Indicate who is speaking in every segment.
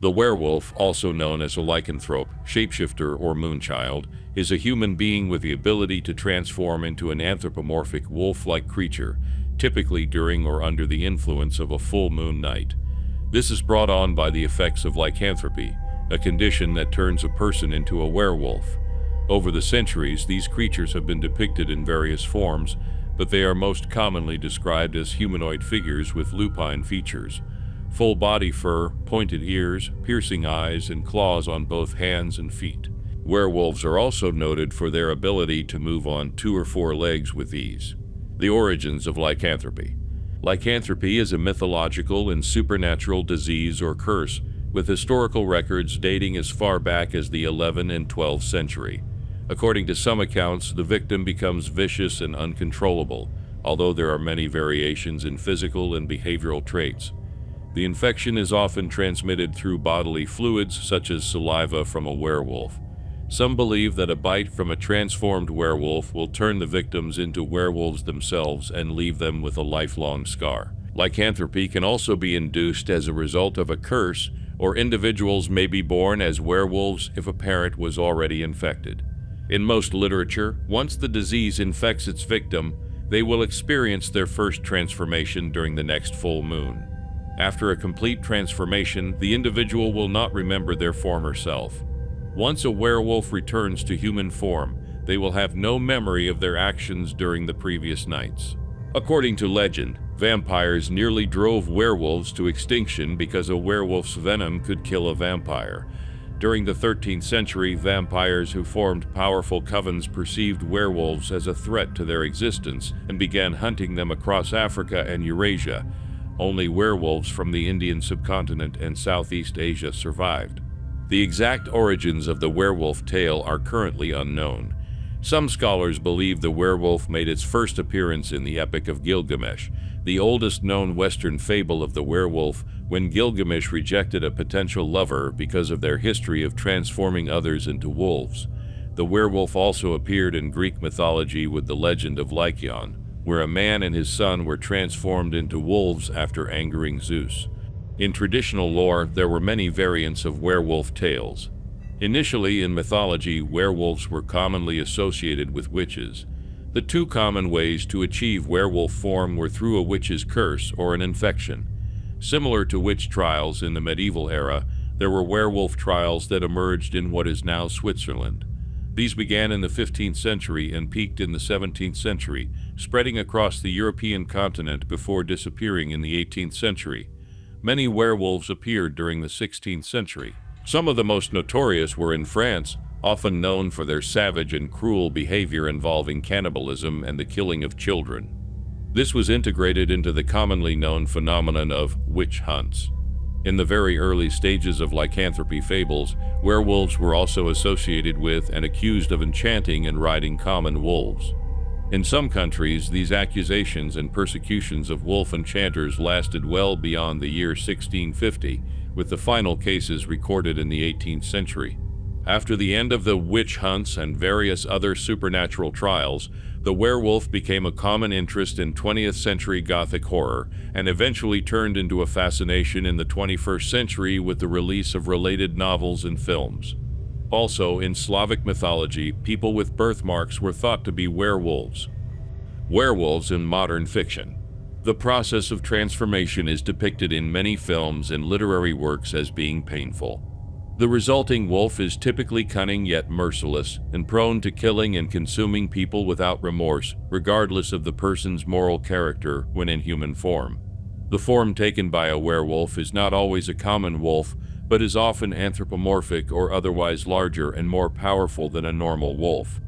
Speaker 1: The werewolf, also known as a lycanthrope, shapeshifter, or moonchild, is a human being with the ability to transform into an anthropomorphic wolf-like creature, typically during or under the influence of a full moon night. This is brought on by the effects of lycanthropy, a condition that turns a person into a werewolf. Over the centuries, these creatures have been depicted in various forms, but they are most commonly described as humanoid figures with lupine features. Full body fur, pointed ears, piercing eyes, and claws on both hands and feet. Werewolves are also noted for their ability to move on 2 or 4 legs with ease. The origins of lycanthropy. Lycanthropy is a mythological and supernatural disease or curse, with historical records dating as far back as the 11th and 12th century. According to some accounts, the victim becomes vicious and uncontrollable, although there are many variations in physical and behavioral traits. The infection is often transmitted through bodily fluids such as saliva from a werewolf. Some believe that a bite from a transformed werewolf will turn the victims into werewolves themselves and leave them with a lifelong scar. Lycanthropy can also be induced as a result of a curse, or individuals may be born as werewolves if a parent was already infected. In most literature, once the disease infects its victim, they will experience their first transformation during the next full moon. After a complete transformation, the individual will not remember their former self. Once a werewolf returns to human form, they will have no memory of their actions during the previous nights. According to legend, vampires nearly drove werewolves to extinction because a werewolf's venom could kill a vampire. During the 13th century, vampires who formed powerful covens perceived werewolves as a threat to their existence and began hunting them across Africa and Eurasia. Only werewolves from the Indian subcontinent and Southeast Asia survived. The exact origins of the werewolf tale are currently unknown. Some scholars believe the werewolf made its first appearance in the Epic of Gilgamesh, the oldest known Western fable of the werewolf, when Gilgamesh rejected a potential lover because of their history of transforming others into wolves. The werewolf also appeared in Greek mythology with the legend of Lycaon, where a man and his son were transformed into wolves after angering Zeus. In traditional lore, there were many variants of werewolf tales. Initially, in mythology, werewolves were commonly associated with witches. The 2 common ways to achieve werewolf form were through a witch's curse or an infection. Similar to witch trials in the medieval era, there were werewolf trials that emerged in what is now Switzerland. These began in the 15th century and peaked in the 17th century, spreading across the European continent before disappearing in the 18th century. Many werewolves appeared during the 16th century. Some of the most notorious were in France, often known for their savage and cruel behavior involving cannibalism and the killing of children. This was integrated into the commonly known phenomenon of witch hunts. In the very early stages of lycanthropy fables, werewolves were also associated with and accused of enchanting and riding common wolves. In some countries, these accusations and persecutions of wolf enchanters lasted well beyond the year 1650, with the final cases recorded in the 18th century. After the end of the witch hunts and various other supernatural trials, the werewolf became a common interest in 20th century Gothic horror and eventually turned into a fascination in the 21st century with the release of related novels and films. Also, in Slavic mythology, people with birthmarks were thought to be werewolves. Werewolves in modern fiction. The process of transformation is depicted in many films and literary works as being painful. The resulting wolf is typically cunning yet merciless and prone to killing and consuming people without remorse, regardless of the person's moral character when in human form. The form taken by a werewolf is not always a common wolf, but is often anthropomorphic or otherwise larger and more powerful than a normal wolf.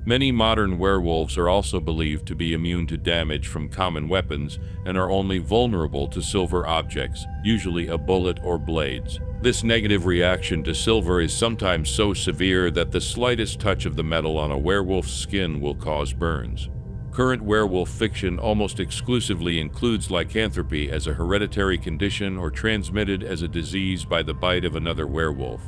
Speaker 1: Many modern werewolves are also believed to be immune to damage from common weapons and are only vulnerable to silver objects, usually a bullet or blades. This negative reaction to silver is sometimes so severe that the slightest touch of the metal on a werewolf's skin will cause burns. Current werewolf fiction almost exclusively includes lycanthropy as a hereditary condition or transmitted as a disease by the bite of another werewolf.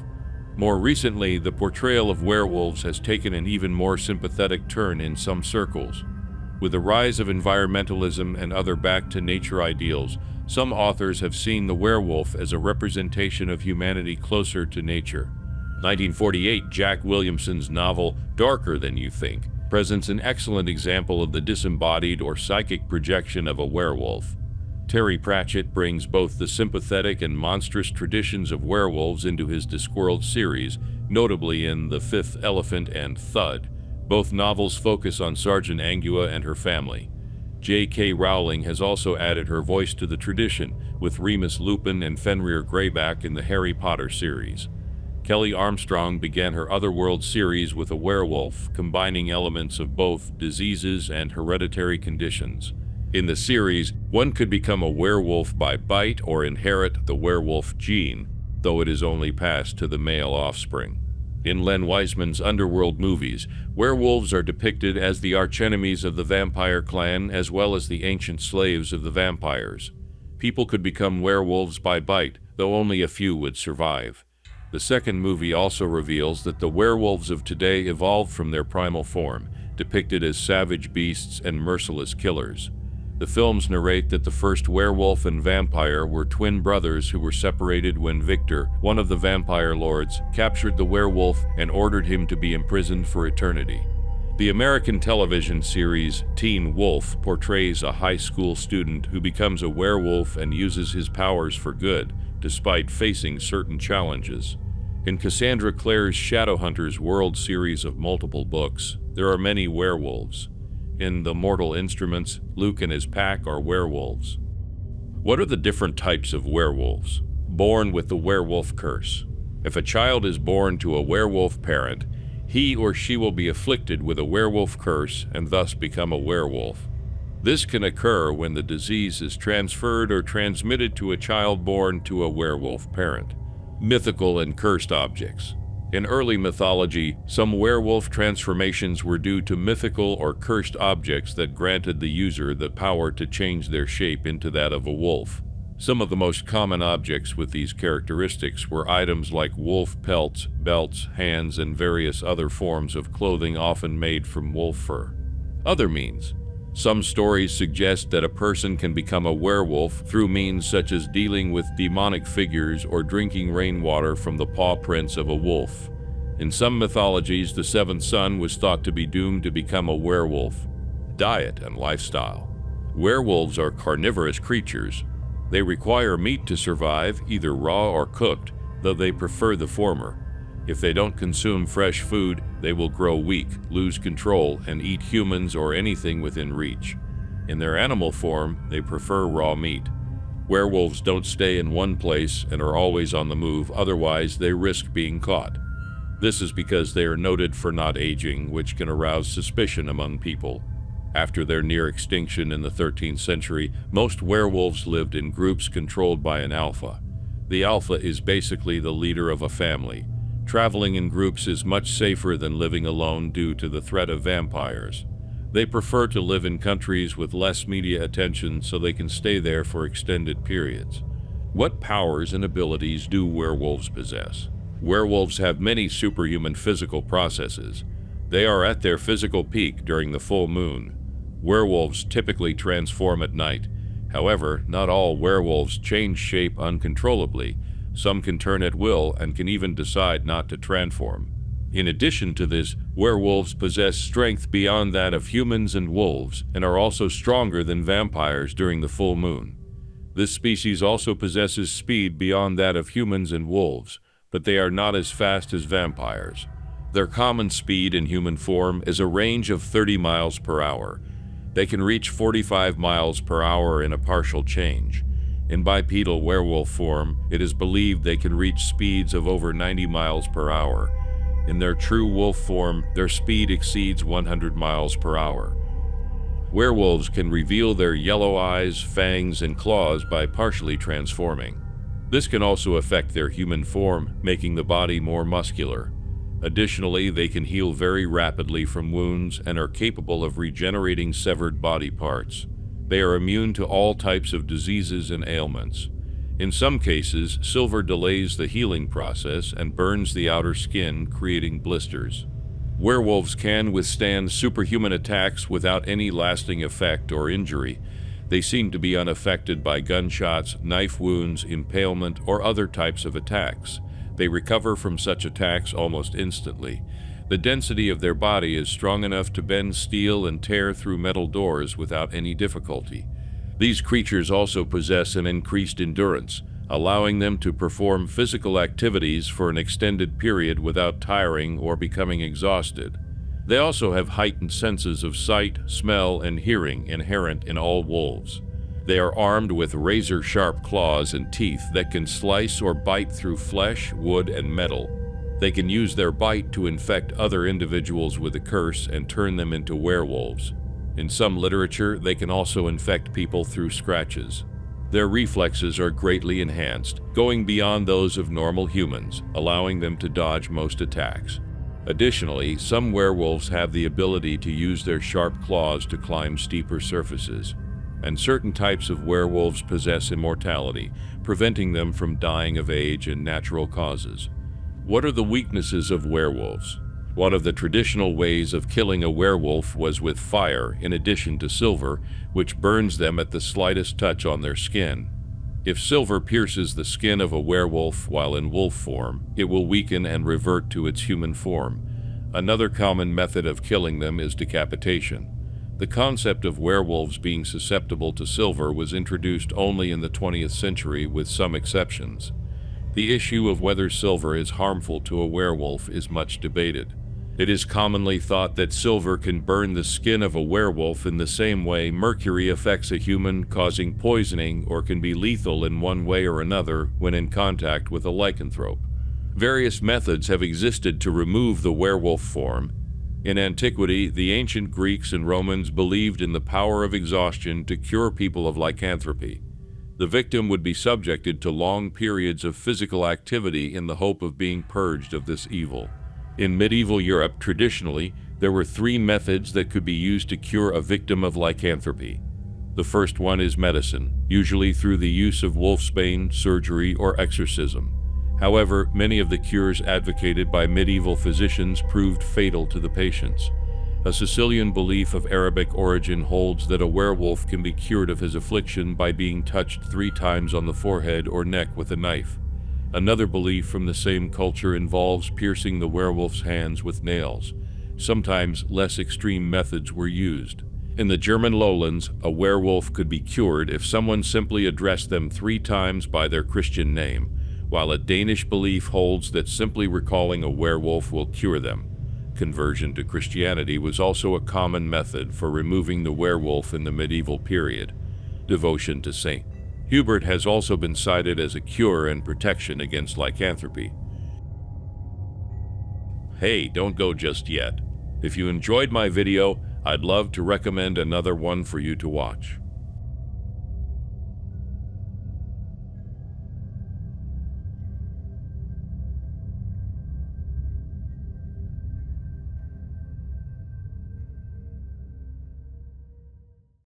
Speaker 1: More recently, the portrayal of werewolves has taken an even more sympathetic turn in some circles. With the rise of environmentalism and other back-to-nature ideals, Some authors have seen the werewolf as a representation of humanity closer to nature. 1948, Jack Williamson's novel Darker Than You Think presents an excellent example of the disembodied or psychic projection of a werewolf. Terry Pratchett brings both the sympathetic and monstrous traditions of werewolves into his Discworld series, notably in The Fifth Elephant and Thud. Both novels focus on Sergeant Angua and her family. J.K. Rowling has also added her voice to the tradition, with Remus Lupin and Fenrir Greyback in the Harry Potter series. Kelly Armstrong began her Otherworld series with a werewolf, combining elements of both diseases and hereditary conditions. In the series, one could become a werewolf by bite or inherit the werewolf gene, though it is only passed to the male offspring. In Len Wiseman's Underworld movies, werewolves are depicted as the archenemies of the vampire clan as well as the ancient slaves of the vampires. People could become werewolves by bite, though only a few would survive. The second movie also reveals that the werewolves of today evolved from their primal form, depicted as savage beasts and merciless killers. The films narrate that the first werewolf and vampire were twin brothers who were separated when Victor, one of the vampire lords, captured the werewolf and ordered him to be imprisoned for eternity. The American television series Teen Wolf portrays a high school student who becomes a werewolf and uses his powers for good, despite facing certain challenges. In Cassandra Clare's Shadowhunters World series of multiple books, there are many werewolves. In The Mortal Instruments, Luke and his pack are werewolves. What are the different types of werewolves? Born with the werewolf curse. If a child is born to a werewolf parent, he or she will be afflicted with a werewolf curse and thus become a werewolf. This can occur when the disease is transferred or transmitted to a child born to a werewolf parent. Mythical and cursed objects. In early mythology, some werewolf transformations were due to mythical or cursed objects that granted the user the power to change their shape into that of a wolf. Some of the most common objects with these characteristics were items like wolf pelts, belts, hands, and various other forms of clothing often made from wolf fur. Other means. Some stories suggest that a person can become a werewolf through means such as dealing with demonic figures or drinking rainwater from the paw prints of a wolf. In some mythologies, the seventh son was thought to be doomed to become a werewolf. Diet and lifestyle. Werewolves are carnivorous creatures. They require meat to survive, either raw or cooked, though they prefer the former. If they don't consume fresh food, they will grow weak, lose control, and eat humans or anything within reach. In their animal form, they prefer raw meat. Werewolves don't stay in one place and are always on the move, otherwise they risk being caught. This is because they are noted for not aging, which can arouse suspicion among people. After their near extinction in the 13th century, most werewolves lived in groups controlled by an alpha. The alpha is basically the leader of a family. Traveling in groups is much safer than living alone due to the threat of vampires. They prefer to live in countries with less media attention so they can stay there for extended periods. What powers and abilities do werewolves possess? Werewolves have many superhuman physical processes. They are at their physical peak during the full moon. Werewolves typically transform at night. However, not all werewolves change shape uncontrollably. Some can turn at will and can even decide not to transform. In addition to this, werewolves possess strength beyond that of humans and wolves and are also stronger than vampires during the full moon. This species also possesses speed beyond that of humans and wolves, but they are not as fast as vampires. Their common speed in human form is a range of 30 miles per hour. They can reach 45 miles per hour in a partial change. In bipedal werewolf form, it is believed they can reach speeds of over 90 miles per hour. In their true wolf form, their speed exceeds 100 miles per hour. Werewolves can reveal their yellow eyes, fangs, and claws by partially transforming. This can also affect their human form, making the body more muscular. Additionally, they can heal very rapidly from wounds and are capable of regenerating severed body parts. They are immune to all types of diseases and ailments. In some cases, silver delays the healing process and burns the outer skin, creating blisters. Werewolves can withstand superhuman attacks without any lasting effect or injury. They seem to be unaffected by gunshots, knife wounds, impalement, or other types of attacks. They recover from such attacks almost instantly. The density of their body is strong enough to bend steel and tear through metal doors without any difficulty. These creatures also possess an increased endurance, allowing them to perform physical activities for an extended period without tiring or becoming exhausted. They also have heightened senses of sight, smell, and hearing inherent in all wolves. They are armed with razor-sharp claws and teeth that can slice or bite through flesh, wood, and metal. They can use their bite to infect other individuals with a curse and turn them into werewolves. In some literature, they can also infect people through scratches. Their reflexes are greatly enhanced, going beyond those of normal humans, allowing them to dodge most attacks. Additionally, some werewolves have the ability to use their sharp claws to climb steeper surfaces. And certain types of werewolves possess immortality, preventing them from dying of age and natural causes. What are the weaknesses of werewolves? One of the traditional ways of killing a werewolf was with fire, in addition to silver, which burns them at the slightest touch on their skin. If silver pierces the skin of a werewolf while in wolf form, it will weaken and revert to its human form. Another common method of killing them is decapitation. The concept of werewolves being susceptible to silver was introduced only in the 20th century, with some exceptions. The issue of whether silver is harmful to a werewolf is much debated. It is commonly thought that silver can burn the skin of a werewolf in the same way mercury affects a human, causing poisoning, or can be lethal in one way or another when in contact with a lycanthrope. Various methods have existed to remove the werewolf form. In antiquity, the ancient Greeks and Romans believed in the power of exhaustion to cure people of lycanthropy. The victim would be subjected to long periods of physical activity in the hope of being purged of this evil. In medieval Europe, traditionally, there were 3 methods that could be used to cure a victim of lycanthropy. The first one is medicine, usually through the use of wolfsbane, surgery, or exorcism. However, many of the cures advocated by medieval physicians proved fatal to the patients. A Sicilian belief of Arabic origin holds that a werewolf can be cured of his affliction by being touched 3 times on the forehead or neck with a knife. Another belief from the same culture involves piercing the werewolf's hands with nails. Sometimes less extreme methods were used. In the German lowlands, a werewolf could be cured if someone simply addressed them 3 times by their Christian name, while a Danish belief holds that simply recalling a werewolf will cure them. Conversion to Christianity was also a common method for removing the werewolf in the medieval period. Devotion to Saint Hubert has also been cited as a cure and protection against lycanthropy. Hey, don't go just yet. If you enjoyed my video, I'd love to recommend another one for you to watch.